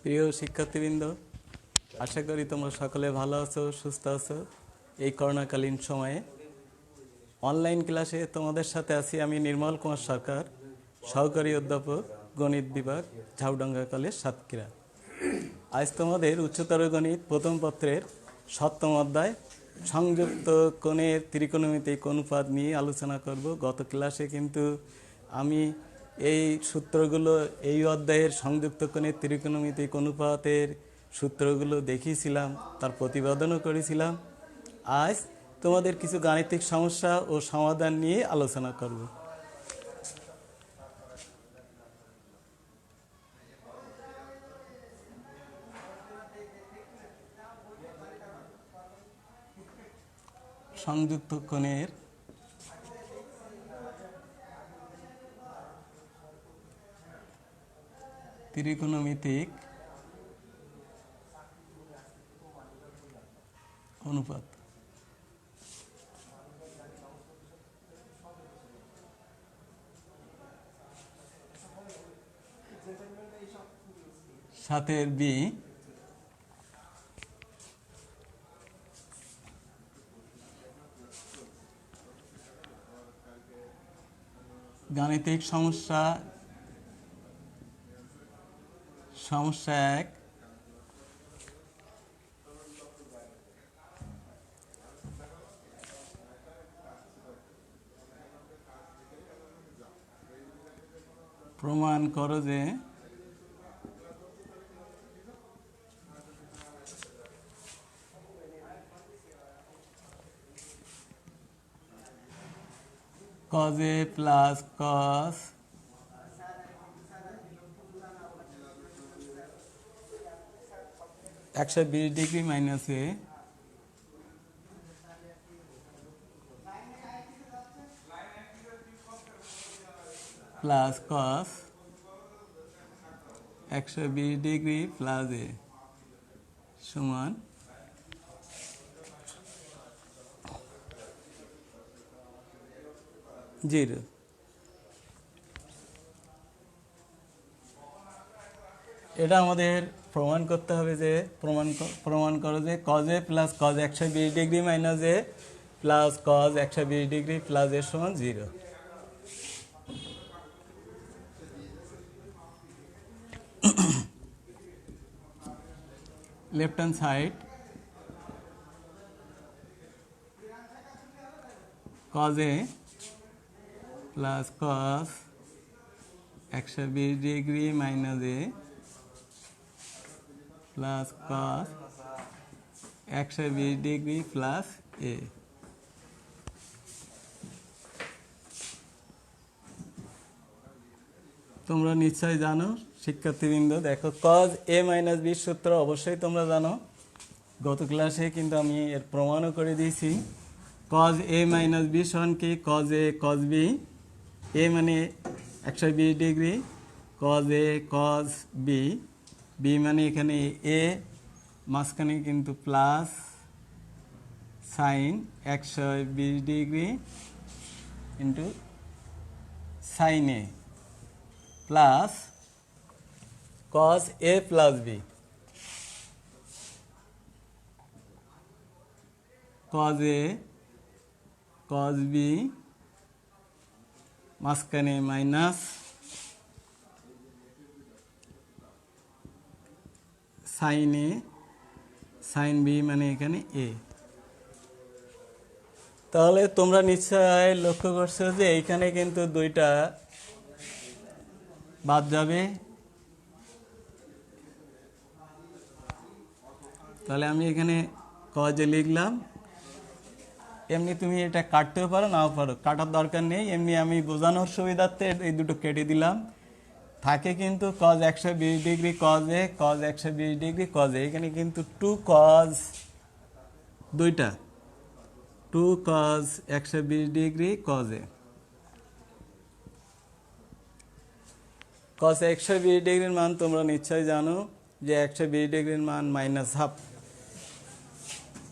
প্রিয় শিক্ষার্থীবৃন্দ, আশা করি তোমরা সকলে ভালো আছো, সুস্থ আছো। এই করোনাকালীন সময়ে অনলাইন ক্লাসে তোমাদের সাথে আছি আমি নির্মল কুমার সরকার, সহকারী অধ্যাপক, গণিত বিভাগ, ঝাউডাঙ্গা কলেজ, সাতক্ষীরা। আজ তোমাদের উচ্চতর গণিত প্রথম পত্রের 7ম অধ্যায় সংযুক্ত কোণের ত্রিকোণমিতিক অনুপাত নিয়ে আলোচনা করব। গত ক্লাসে কিন্তু আমি এই সূত্রগুলো, এই অধ্যায়ের সংযুক্ত কোণের ত্রিকোণমিতিক অনুপাতের সূত্রগুলো দেখিয়েছিলাম, তার প্রতিবেদনও করেছিলাম। আজ তোমাদের কিছু গাণিতিক সমস্যা ও সমাধান নিয়ে আলোচনা করব। সংযুক্ত কোণের ত্রিকোণমিতিক অনুপাত। সাতের বি গাণিতিক সমস্যা 1। প্রমাণ করো যে cos a plus cos (120 - a) plus cos 120 plus a সমান জিরো। এটা আমাদের প্রমাণ করতে হবে যে প্রমাণ করো যে cos a plus cos 120 minus a plus cos 120 plus a সমান 0। Left hand side cos a plus cos 120 minus a plus cos 120 plus a। তোমরা নিশ্চয়ই জানো শিক্ষার্থীবৃন্দ। দেখো cos a minus b সূত্র অবশ্যই তোমরা জানো, গত ক্লাসে কিন্তু আমি এর প্রমাণও করে দিয়েছি। cos a minus b সমান কি? cos a cos b, a মানে 120, cos a cos b, b মানে এখানে a, মাঝখানে কিন্তু plus sine 120 into sine a plus cos a plus b, cos a cos b মাঝখানে minus sine a sine b মানে এখানে a। তাহলে তোমরা নিশ্চয় লক্ষ্য করছো যে এইখানে কিন্তু দুইটা বাদ যাবে। তাহলে আমি এখানে cos a লিখলাম। এমনি তুমি এটা কাটতেও পারো, নাও পারো, কাটার দরকার নেই, এমনি আমি বোঝানোর সুবিধার্থে এই দুটো কেটে দিলাম। থাকে কিন্তু cos 120 cos a cos 120 cos a, এখানে কিন্তু 2 cos, দুইটা 2 cos 120 cos a। cos 120 মান তোমরা নিশ্চয়ই জানো যে 120 মান মাইনাস হাফ।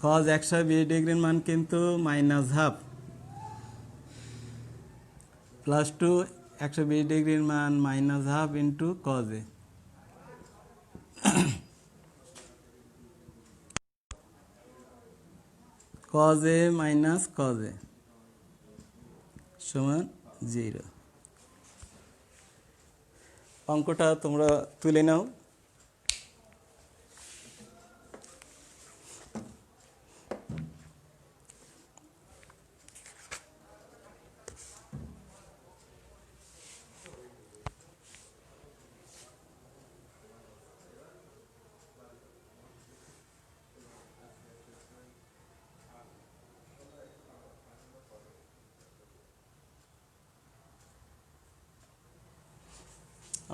cos 120 মান কিন্তু মাইনাস হাফ, প্লাস 2 120 মান minus half into cos a। cos a minus cos a সমান 0। অঙ্কটা তোমরা তুলে নাও।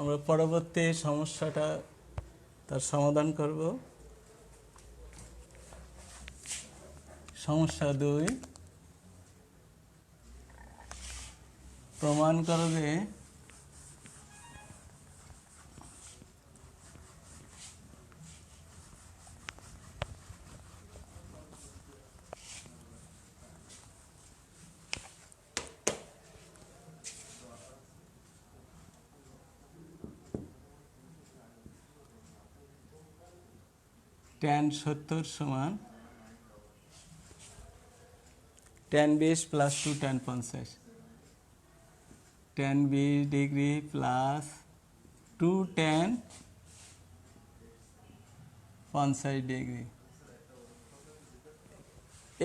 আমরা পরবর্তী সমস্যাটা তার সমাধান করব। সমস্যা 2, প্রমাণ করো যে tan 70 সমান tan 20 plus 2 tan 50, tan 20 degree plus 2 tan 50 degree.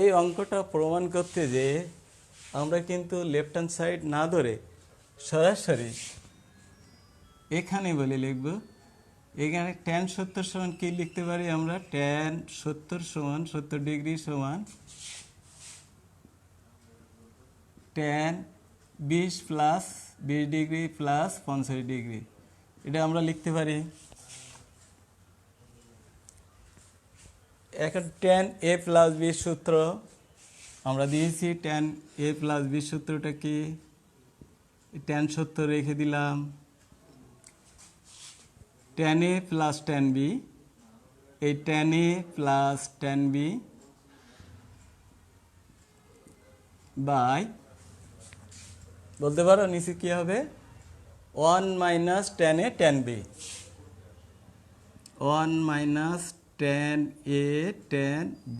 এই অঙ্কটা প্রমাণ করতে যে আমরা কিন্তু লেফট হ্যান্ড সাইড না ধরে সরাসরি এখানে বলে লিখব। এখানে tan 70 সমান কি লিখতে পারি আমরা? tan 70 সমান 70 ডিগ্রি সমান tan 20 plus 20 degree plus 50 degree. এটা আমরা লিখতে পারি। এখন tan a প্লাস b সূত্র আমরা দিয়েছি। tan a প্লাস b সূত্রটা কি? tan 70 রেখে দিলাম, tan a plus tan b, এই tan a plus tan b by বলতে পারো নিচে কি হবে? 1 minus tan a tan b, 1 minus tan a tan b।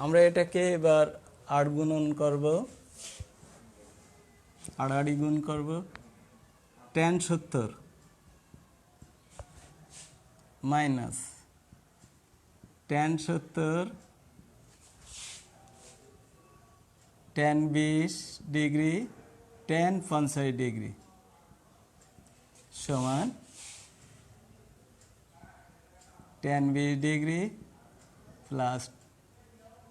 আমরা এটাকে এবার 8 গুণন করব, আড়াআড়ি গুণ করব। tan 70 minus tan 70 tan 20 degree tan 50 degree সমান tan 20 degree plus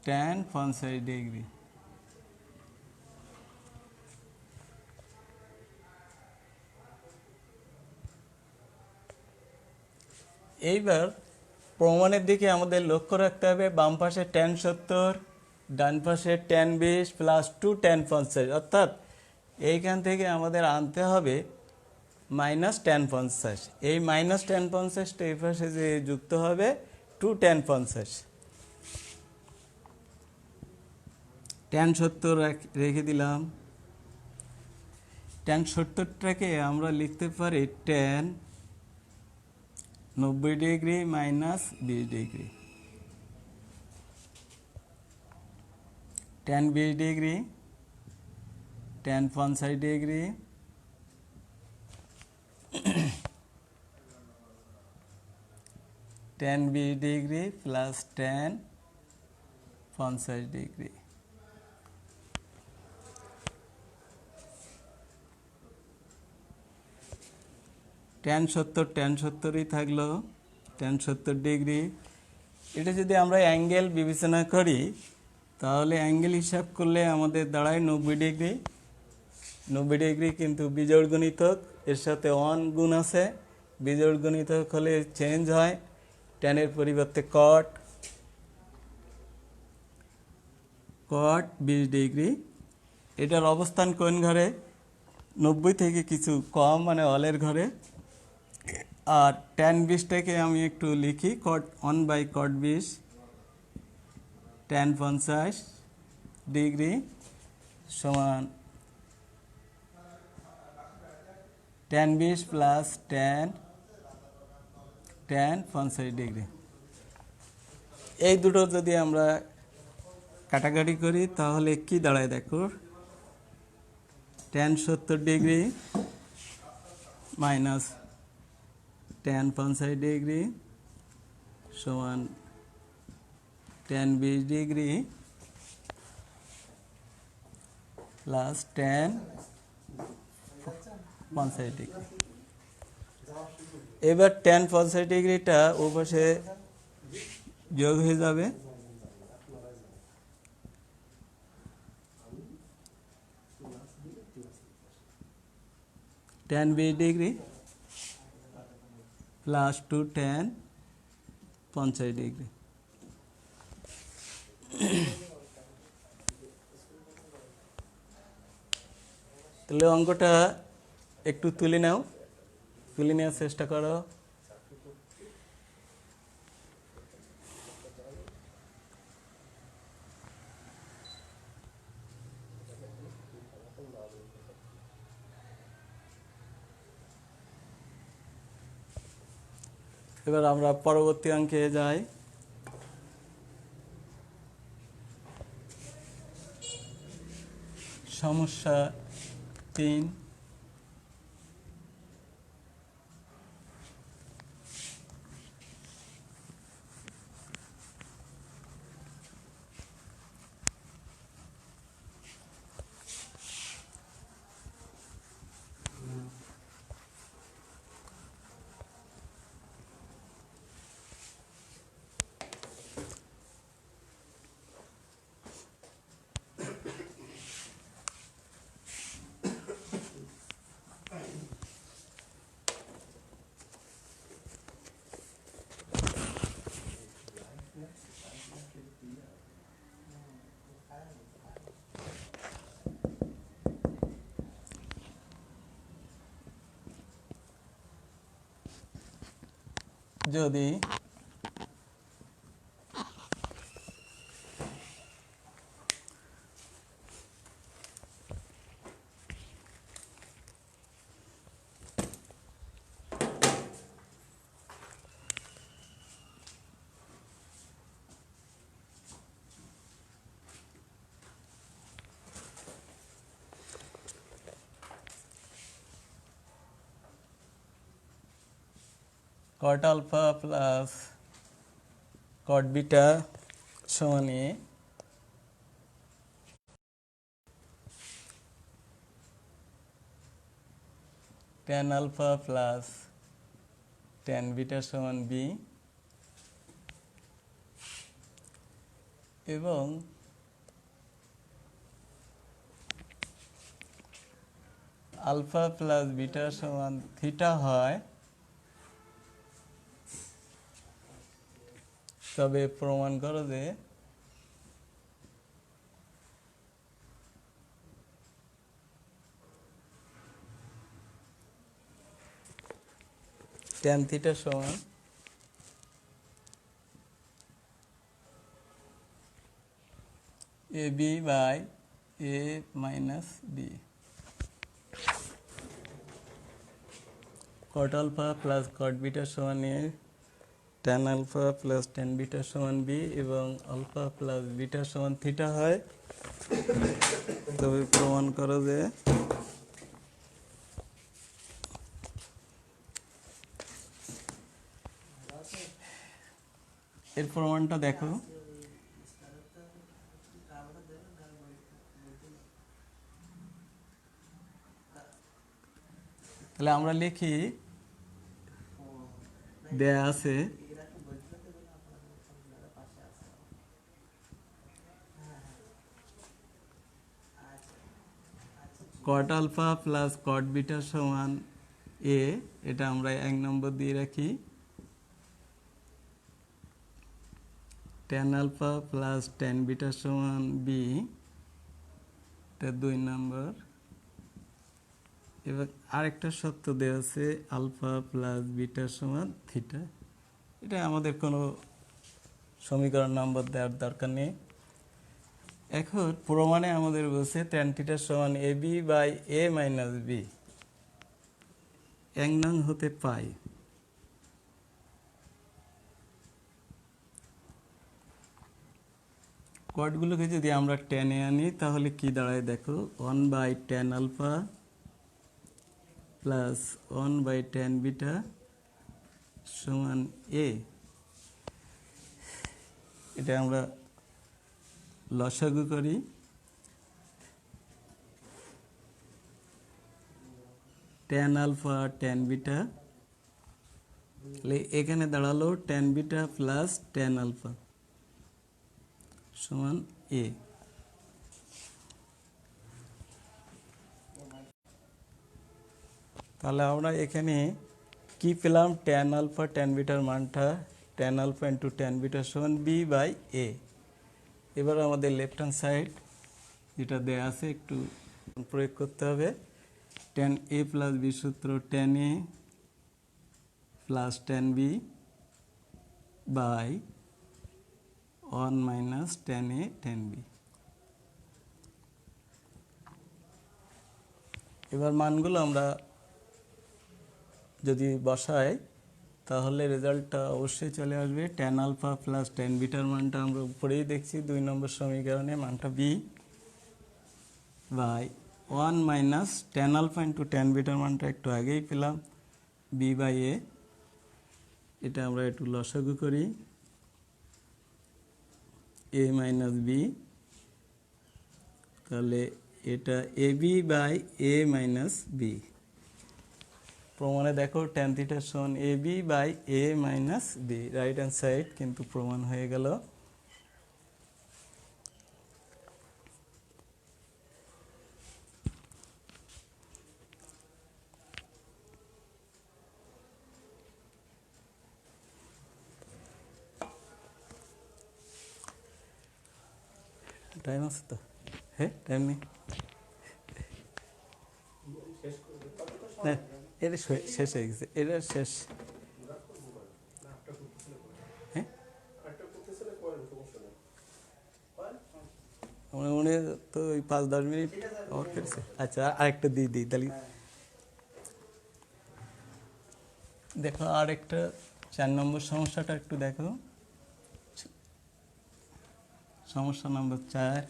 tan 50 degree. এইবার প্রমাণের দিকে আমাদের লক্ষ্য রাখতে হবে। বাম পাশে tan 70, ডান পাশে tan 20 প্লাস 2 tan 50, অর্থাৎ এইখান থেকে আমাদের আনতে হবে মাইনাস tan 50। এই মাইনাস tan 50টা এই পাশে যে যুক্ত হবে 2 tan 50। tan 70 রেখে দিলাম। tan 70টাকে আমরা লিখতে পারি tan 90 degree minus 20 degree, tan 20 degree tan 50 degree tan 20 degree plus tan 50 degree. tan 70ই থাকলো, tan 70 ডিগ্রি। এটা যদি আমরা অ্যাঙ্গেল বিবেচনা করি তাহলে অ্যাঙ্গেল হিসাব করলে আমাদের দাঁড়ায় 90 ডিগ্রি। 90 ডিগ্রি কিন্তু বিজোড় গুণিতক, এর সাথে 1 গুণ আছে। বিজোড় গুণিতক হলে চেঞ্জ হয়, ট্যানের পরিবর্তে কট 20 ডিগ্রি। এটার অবস্থান কোন ঘরে? 90 থেকে কিছু কম, মানে হলের ঘরে। আর tan 20টাকে আমি একটু লিখি, cot 1 by cot 20 tan 50 degree সমান tan 20 plus tan tan 65 degree. এই দুটো যদি আমরা কাটাকাটি করি তাহলে কি দাঁড়ায় দেখো, tan 70 degree minus tan 65 degree সমান tan 20 degree plus tan 65 degree. এবার tan 65 ডিগ্রিটা ওপাশে যোগ হয়ে যাবে, tan 20 degree plus 2 tan 65 degree. তাহলে অঙ্কটা একটু তুলে নাও, তুলে নেওয়ার চেষ্টা করো। এবার আমরা পরবর্তী অঙ্কে যাই। সমস্যা 3। যদি cot alpha plus cot beta সমান a, tan alpha plus tan beta সমান b, এবং আলফা প্লাস বিটা সমান থিটা হয়, তবে প্রমাণ করো যে tan থিটা সমান ab by a minus b। cot alpha plus cot beta সমান a, tan alpha plus tan beta সমান b, এবং আলফা প্লাস বিটা সমান থিটা হয়, তবে প্রমাণ করো যে এর প্রমাণটা দেখো। তাহলে আমরা লিখি, দেয়া আছে cot alpha plus cot beta সমান a, এটা আমরা 1 নম্বর দিয়ে রাখি। tan alpha plus tan beta সমান b, এটা 2 নম্বর। এবার আরেকটা শর্ত দেওয়া আছে আলফা প্লাস বিটা সমান থিটা, এটা আমাদের কোনো সমীকরণ নম্বর দেওয়ার দরকার নেই। এখন প্রমাণে আমাদের বলছে tan থিটা সমান ab by a minus b, 1 নং হতে পাই। কোয়াডগুলোকে যদি আমরা টেনে আনি তাহলে কি দাঁড়ায় দেখো, 1/tan alpha plus 1/tan beta সমান এ। এটা আমরা লসাগু করি। tan আলফা tan বিটা, এখানে দাঁড়ালো tan beta plus tan alpha সমান এ। তাহলে আমরা এখানে কি পেলাম, tan আলফা tan বিটার মানটা tan alpha into tan beta সমান b/a। এবার আমাদের লেফট হ্যান্ড সাইড যেটা দেয়া আছে একটু প্রয়োগ করতে হবে। tan a প্লাস b সূত্র tan a plus tan b by 1 minus tan a tan b। এবার মানগুলো আমরা যদি বসাই তাহলে রেজাল্টটা অবশ্যই চলে আসবে। tan আলফা প্লাস tan বিটার মানটা আমরা উপরেই দেখছি 2 নম্বর সমীকরণে, মানটা b by 1 minus tan alpha into tan বিটার মানটা একটু আগেই পেলাম b/a। এটা আমরা একটু লসাগু করি, a মাইনাস b, তাহলে এটা ab by a minus b। প্রমাণে দেখো tan থিটা সমান ab by a minus b, right hand side কিন্তু প্রমাণ হয়ে গেল। টাইম আছে তো? হ্যাঁ, টাইম নেই। এটা শেষ হয়ে গেছে, এটা শেষ। হ্যাঁ, আমার মনে তো ওই 5-10 মিনিট ওর করেছে। আচ্ছা, আরেকটা দিয়ে দিই তাহলে। দেখো আরেকটা 4 নম্বর সমস্যাটা একটু দেখো। সমস্যা নম্বর 4।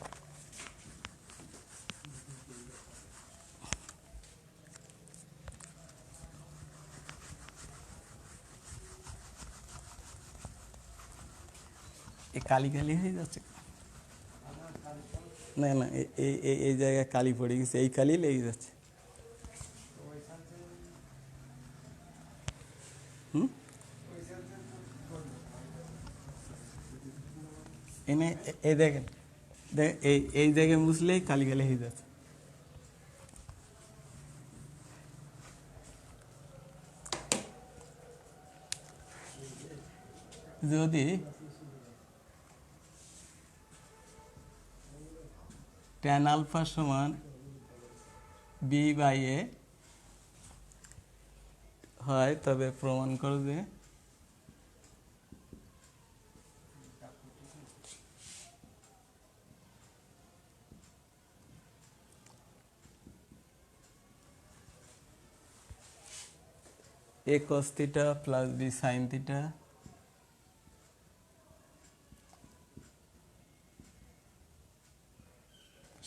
কালি কালি হয়ে যাচ্ছে না, না এই জায়গায় কালি পড়ে গেছে, এই কালি লেগে যাচ্ছে। এনে এই দেখেন, এই জায়গায় মুছলেই কালি কালি হয়ে যাচ্ছে। যদি tan আলফা সমান b/a হয় তবে প্রমাণ করো যে a cos theta plus b sin theta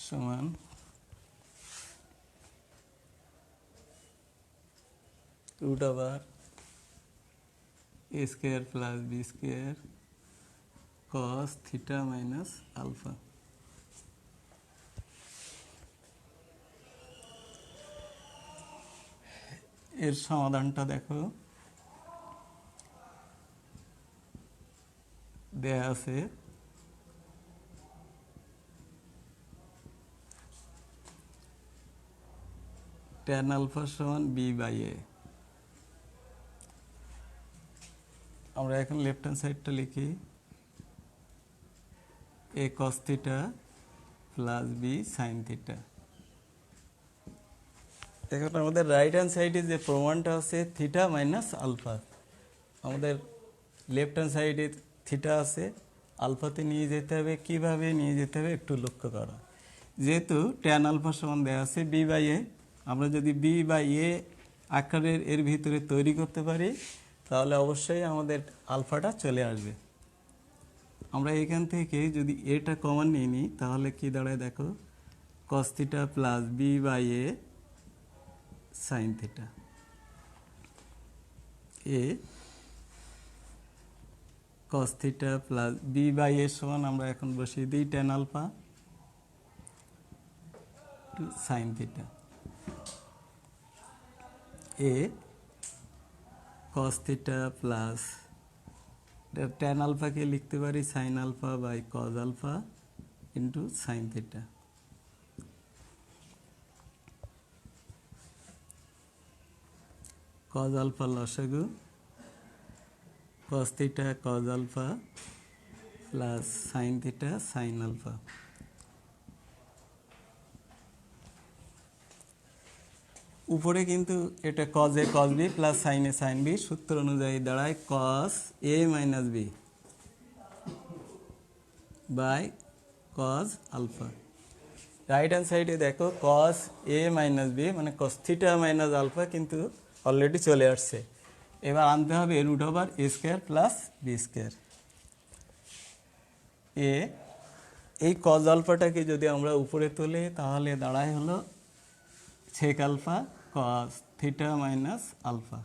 সমান root over a square plus b square cos theta minus alpha। এর সমাধানটা দেখো, দেয়া আছে tan আলফা সমান b/a। আমরা এখন লেফট হ্যান্ড সাইডটা লিখি a cos theta plus b sin theta। এখন আমাদের রাইট হ্যান্ড সাইডে যে প্রমাণটা আছে থিটা মাইনাস আলফা, আমাদের লেফট হ্যান্ড সাইডে থিটা আছে, আলফাতে নিয়ে যেতে হবে। কিভাবে নিয়ে যেতে হবে একটু লক্ষ্য করো। যেহেতু tan আলফা সমান দেওয়া আছে b/a, আমরা যদি b/a আকারের এর ভিতরে তৈরি করতে পারি তাহলে অবশ্যই আমাদের আলফাটা চলে আসবে। আমরা এখান থেকে যদি এটা কমন নিয়ে নিই তাহলে কি দাঁড়ায় দেখো, cos theta plus B by A sine theta. A cos theta plus B by A সমান আমরা এখন বসিয়ে দিই tan alpha to sine theta. A cos theta plus tan আলফাকে লিখতে পারি sine alpha by cos alpha into sine theta. cos alpha লসাগু cos theta cos alpha plus sine theta sine alpha. উপরে কিন্তু এটা cos a cos b plus sin a sin b সূত্র অনুযায়ী দাঁড়ায় cos a minus b by cos alpha. Right hand সাইডে দেখো cos a minus b মানে cos theta minus alpha কিন্তু অলরেডি চলে আসছে। এবার আনতে হবে root over a square plus b square. এই cos আলফাটাকে যদি আমরা উপরে তুলি তাহলে দাঁড়ায় হলো sec alpha cos theta minus alpha.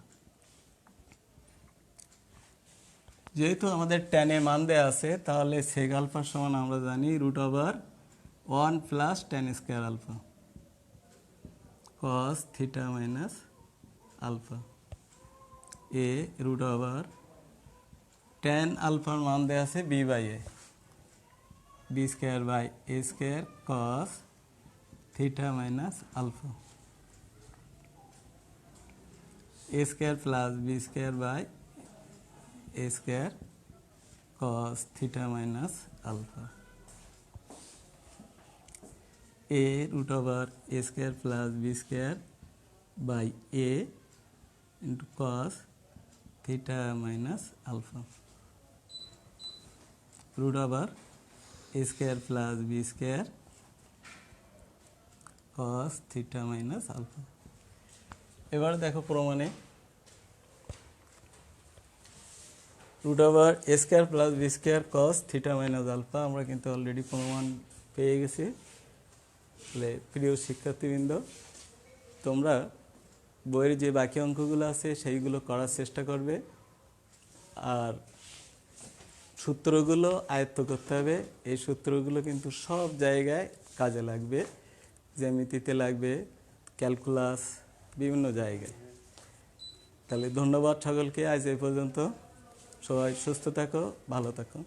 যেহেতু আমাদের tan এ মান দেয়া আছে তাহলে sec আলফা সমান আমরা জানি root over 1 plus tan square alpha cos theta minus alpha. A root over tan আলফার মান দেয়া আছে b by A b square by a square cos theta minus alpha. a square plus b square by a square cos theta minus alpha. a root over a square plus b square by a into cos theta minus alpha root over a square plus b square cos theta minus alpha। এবার দেখো প্রমাণে root over a square plus b square cos theta minus alpha আমরা কিন্তু already প্রমাণ পেয়ে গেছি। প্রিয় শিক্ষার্থীবৃন্দ, তোমরা বইয়ের যে বাকি অঙ্কগুলো আছে সেইগুলো করার চেষ্টা করবে আর সূত্রগুলো আয়ত্ত করতে হবে। এই সূত্রগুলো কিন্তু সব জায়গায় কাজে লাগবে, জ্যামিতিতে লাগবে, ক্যালকুলাস, বিভিন্ন জায়গায়। তাহলে ধন্যবাদ সকলকে, আজ এই পর্যন্ত। সবাই সুস্থ থাকো, ভালো থাকো।